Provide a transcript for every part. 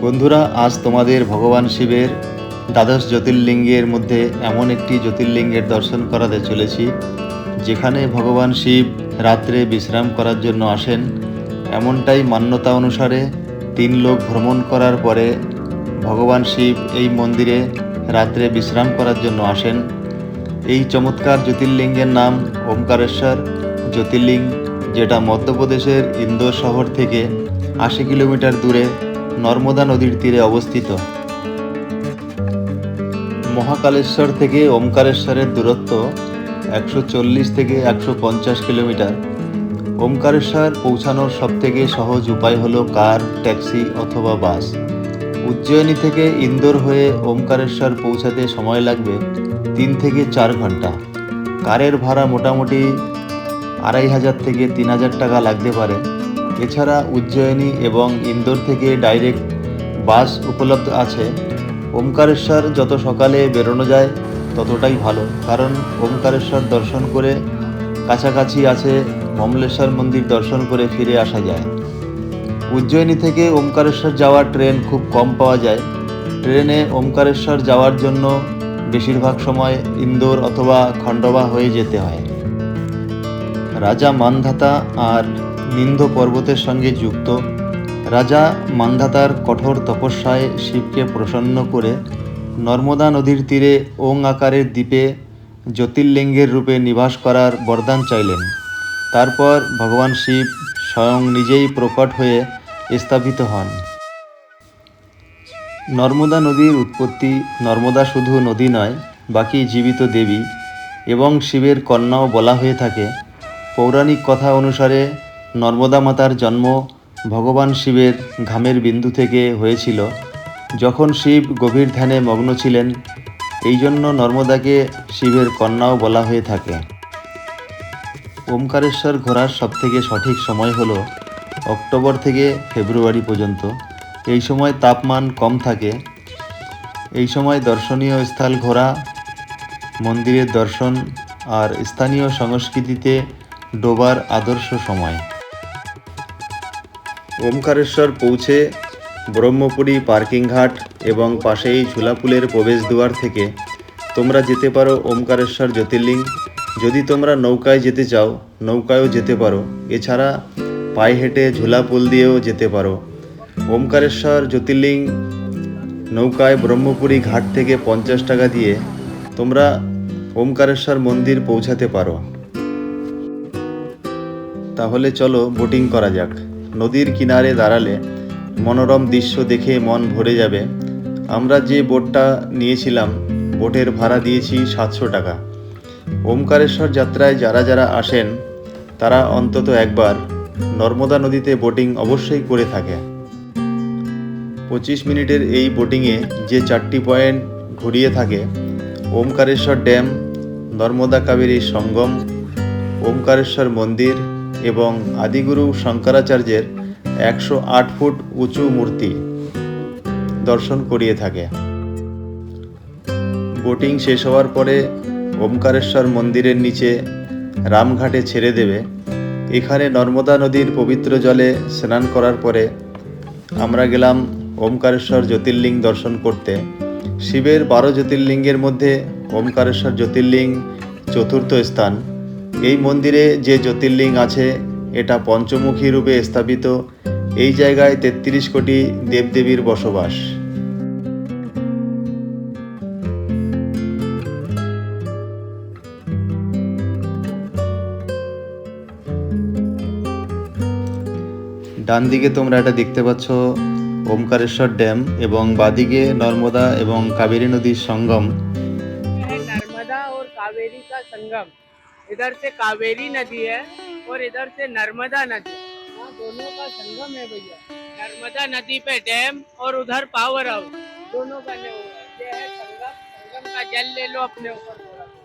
বন্ধুরা, আজ তোমাদের ভগবান শিবের দ্বাদশ জ্যোতির্লিঙ্গের মধ্যে এমন একটি জ্যোতির্লিঙ্গের দর্শন করাতে চলেছি যেখানে ভগবান শিব রাত্রে বিশ্রাম করার জন্য আসেন। এমনটাই মান্যতা অনুসারে 3 লোক ভ্রমণ করার পরে ভগবান শিব এই মন্দিরে রাত্রে বিশ্রাম করার জন্য আসেন। এই চমৎকার জ্যোতির্লিঙ্গের নাম ওমকারেশ্বর জ্যোতির্লিঙ্গ, যেটা মধ্যপ্রদেশের ইন্দোর শহর থেকে 80 কিলোমিটার দূরে নর্মদা নদীর তীরে অবস্থিত। মহাকালেশ্বর থেকে ওমকারেশ্বরের দূরত্ব 140 থেকে 150 কিলোমিটার। ওমকারেশ্বর পৌঁছানোর সবথেকে সহজ উপায় হলো কার, ট্যাক্সি অথবা বাস। উজ্জয়িনী থেকে ইন্দোর হয়ে ওমকারেশ্বর পৌঁছাতে সময় লাগবে 3 থেকে 4 ঘন্টা। কারের ভাড়া মোটামুটি 2500 থেকে 3000 টাকা লাগতে পারে। এছাড়া উজ্জয়িনী এবং ইন্দোর থেকে ডাইরেক্ট বাস উপলব্ধ আছে। ওমকারেশ্বর যত সকালে বেরোনো যায় ততটাই ভালো, কারণ ওমকারেশ্বর দর্শন করে কাছাকাছি আছে মমলেশ্বর মন্দির দর্শন করে ফিরে আসা যায়। উজ্জয়িনী থেকে ওমকারেশ্বর যাওয়ার ট্রেন খুব কম পাওয়া যায়। ট্রেনে ওমকারেশ্বর যাওয়ার জন্য বেশিরভাগ সময় ইন্দোর অথবা খণ্ডবা হয়ে যেতে হয়। রাজা মানধাতা আর নিন্দ পর্বতের সঙ্গে যুক্ত। রাজা মানধাতার কঠোর তপস্যায় শিবকে প্রসন্ন করে নর্মদা নদীর তীরে ওং আকারের দ্বীপে জ্যোতির্লিঙ্গের রূপে নিবাস করার বরদান চাইলেন। তারপর ভগবান শিব স্বয়ং নিজেই প্রকট হয়ে স্থাপিত হন। নর্মদা নদীর উৎপত্তি। নর্মদা শুধু নদী নয়, বাকি জীবিত দেবী এবং শিবের কন্যাও বলা হয়ে থাকে। পৌরাণিক কথা অনুসারে নর্মদা মাতার জন্ম ভগবান শিবের ঘামের বিন্দু থেকে হয়েছিল, যখন শিব গভীর ধ্যানে মগ্ন ছিলেন। এই জন্য নর্মদাকে শিবের কন্যাও বলা হয়ে থাকে। ওমকারেশ্বর ঘোরার সবথেকে সঠিক সময় হলো অক্টোবর থেকে ফেব্রুয়ারি পর্যন্ত। এই সময় তাপমান কম থাকে। এই সময় দর্শনীয় স্থল ঘোরা, মন্দিরের দর্শন আর স্থানীয় সংস্কৃতিতে ডোবার আদর্শ সময়। ওমকারেশ্বর পৌঁছে ব্রহ্মপুরী পার্কিং ঘাট এবং পাশেই ঝুলাপুলের প্রবেশদ্বার থেকে তোমরা যেতে পারো ওমকারেশ্বর জ্যোতির্লিঙ্গ। যদি তোমরা নৌকায় যেতে চাও, নৌকায়ও যেতে পারো। এছাড়া পায়ে হেঁটে ঝুলাপুল দিয়েও যেতে পারো। ওমকারেশ্বর জ্যোতির্লিঙ্গ নৌকায় ব্রহ্মপুরী ঘাট থেকে 50 টাকা দিয়ে তোমরা ওমকারেশ্বর মন্দির পৌঁছাতে পারো। তাহলে চলো বোটিং করা যাক। নদীর কিনারে দাঁড়ালে মনোরম দৃশ্য দেখে মন ভরে যাবে। আমরা যে বোটটা নিয়েছিলাম, বোটের ভাড়া দিয়েছি 700 টাকা। ওমকারেশ্বর যাত্রায় যারা যারা আসেন তারা অন্তত একবার নর্মদা নদীতে বোটিং অবশ্যই করে থাকে। 25 মিনিটের এই বোটিংয়ে যে 4টি পয়েন্ট ঘুরিয়ে থাকে: ওমকারেশ্বর ড্যাম, নর্মদা কাবেরী সঙ্গম, ওমকারেশ্বর মন্দির এবং আদিগুরু শঙ্করাচার্যের 108 ফুট উঁচু মূর্তি দর্শন করিয়ে থাকে। বোটিং শেষ হওয়ার পরে ওমকারেশ্বর মন্দিরের নিচে রামঘাটে ছেড়ে দেবে। এখানে নর্মদা নদীর পবিত্র জলে স্নান করার পরে আমরা গেলাম ওমকারেশ্বর জ্যোতির্লিঙ্গ দর্শন করতে। শিবের 12 জ্যোতির্লিঙ্গের মধ্যে ওমকারেশ্বর জ্যোতির্লিঙ্গ চতুর্থ স্থান। এই মন্দিরে যে জ্যোতির্লিঙ্গ আছে এটা পঞ্চমুখী রূপে স্থাপিত। এই জায়গায় 33 কোটি দেবদেবীর বসবাস। ডান দিকে তোমরা এটা দেখতে পাচ্ছ ওমকারেশ্বর ড্যাম, এবং বাদিকে নর্মদা এবং কাবেরী নদীর সঙ্গম। नर्मदा और कावेरी का संगम। इधर से कावेरी नदी है और इधर से नर्मदा नदी। वहाँ दोनों का संगम है भैया। नर्मदा नदी पे डैम और उधर पावर हाउस दोनों बने हुए हैं। ये है संगम। संगम का जल ले लो अपने ऊपर थोड़ा थोड़ा।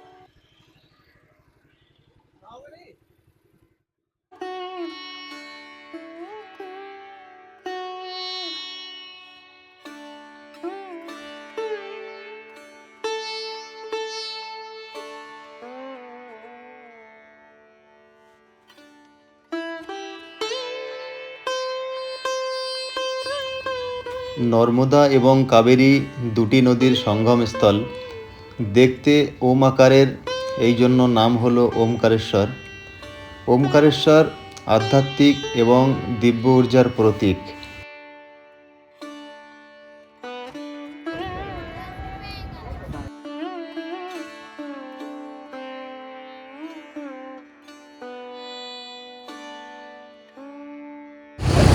নর্মদা এবং কাবেরী দুটি নদীর সঙ্গমস্থল। দেখতে ওম আকারের, এই জন্য নাম হলো ওমকারেশ্বর। ওমকারেশ্বর আধ্যাত্মিক এবং দিব্য ঊর্জার প্রতীক।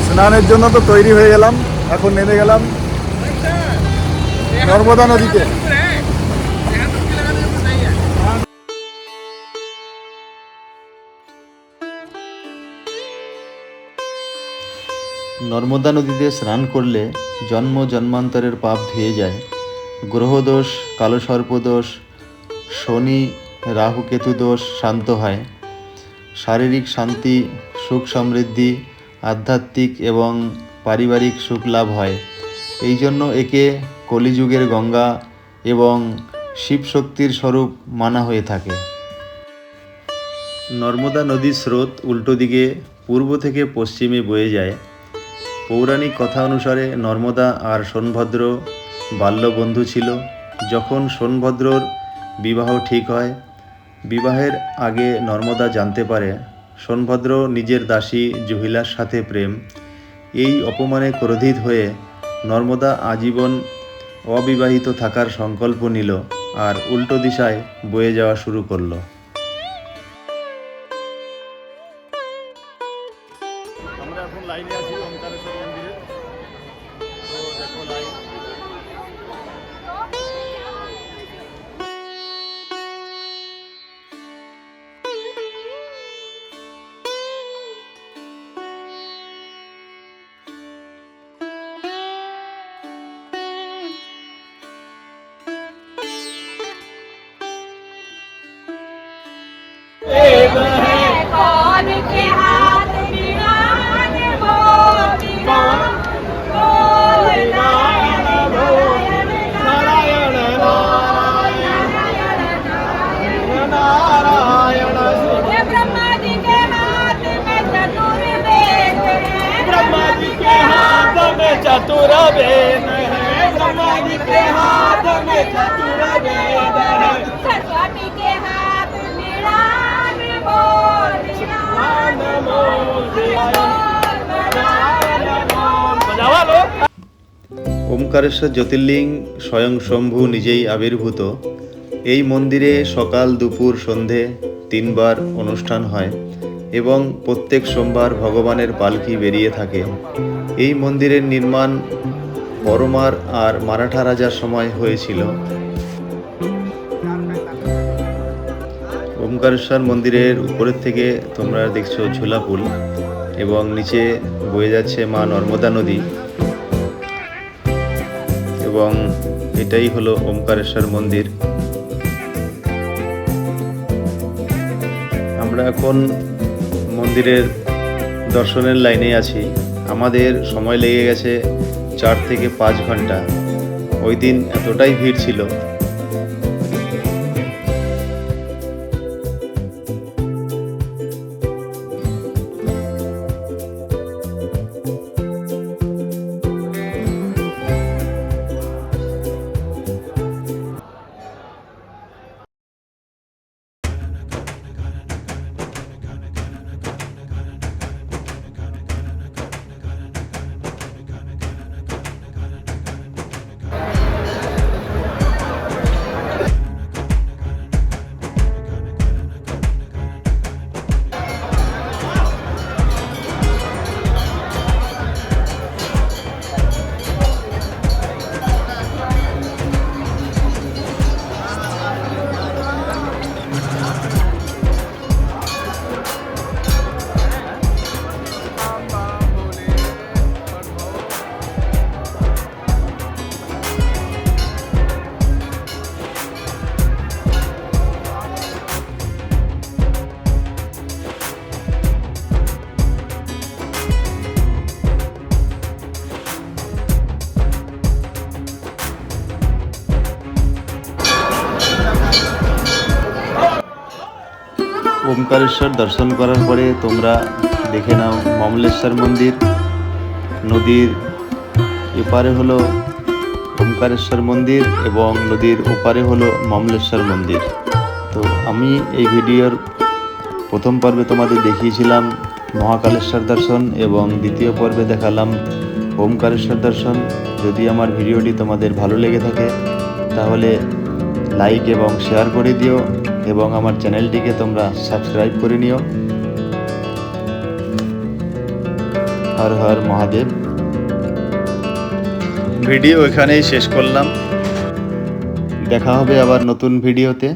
স্নানের জন্য তো তৈরি হয়ে গেলাম, এখন নেমে গেলাম নর্মদা নদীতে। নর্মদা নদীতে স্নান করলে জন্ম জন্মান্তরের পাপ ধুয়ে যায়। গ্রহদোষ, কালসর্পদোষ, শনি রাহু কেতু দোষ শান্ত হয়। শারীরিক শান্তি, সুখ সমৃদ্ধি, আধ্যাত্মিক এবং পারিবারিক সুখ লাভ হয়। এই জন্য একে কলিযুগের গঙ্গা এবং শিব শক্তির স্বরূপ মানা হয়ে থাকে। নর্মদা নদীর স্রোত উল্টো দিকে পূর্ব থেকে পশ্চিমে বয়ে যায়। পৌরাণিক কথা অনুসারে নর্মদা আর সোনভদ্র বাল্যবন্ধু ছিল। যখন সোনভদ্রর বিবাহ ঠিক হয়, বিবাহের আগে নর্মদা জানতে পারে সোনভদ্র নিজের দাসী জুহিলার সাথে প্রেম। এই অপমানে ক্রোধিত হয়ে নর্মদা আজীবন অবিবাহিত থাকার সংকল্প নিল আর উল্টো দিশায় বয়ে যাওয়া শুরু করলো। আমরা এখন লাইনে আছি ওমকারেশ্বর মন্দিরে। তো দেখো লাইন। कौन के हाथ विरान वो विरान बोल नारायण नारायण नारायण नारायण ये ब्रह्मा जी के हाथ में चतुर्वेद है। ब्रह्मा जी के हाथ में चतुर्वेद है। ब्रह्मा जी के हाथ में चतुर्वेद है। सरस्वती के हाथ विरान बोल विरान बोल बजावा लो। ওমকারেশ্বর জ্যোতির্লিঙ্গ স্বয়ং শম্ভু নিজেই আবির্ভূত। এই মন্দিরে সকাল, দুপুর, সন্ধে 3 বার অনুষ্ঠান হয় এবং প্রত্যেক সোমবার ভগবানের পালকি বেরিয়ে থাকে। এই মন্দিরের নির্মাণ পরমার আর মারাঠা রাজার সময় হয়েছিল। ওমকারেশ্বর মন্দিরের উপরের থেকে তোমরা দেখছো ঝুলাপুল এবং নিচে বয়ে যাচ্ছে মা নর্মদা নদী, এবং এটাই হলো ওমকারেশ্বর মন্দির। আমরা এখন মন্দিরের দর্শনের লাইনে আছি। আমাদের সময় লেগে গেছে 4 থেকে 5 ঘন্টা। ওই দিন এতটাই ভিড় ছিল। ওমকারেশ্বর দর্শন করার পরে তোমরা দেখে নাও মমলেশ্বর মন্দির। নদীর এপারে হলো ওমকারেশ্বর মন্দির এবং নদীর ওপারে হলো মমলেশ্বর মন্দির। তো আমি এই ভিডিওর প্রথম পর্বে তোমাদের দেখিয়েছিলাম মহাকালেশ্বর দর্শন এবং দ্বিতীয় পর্বে দেখালাম ওমকারেশ্বর দর্শন। যদি আমার ভিডিওটি তোমাদের ভালো লেগে থাকে তাহলে লাইক এবং শেয়ার করে দিও এবং আমার চ্যানেলটিকে তোমরা সাবস্ক্রাইব করে নিও। হর হর মহাদেব। ভিডিও এখানেই শেষ করলাম, দেখা হবে আবার নতুন ভিডিওতে।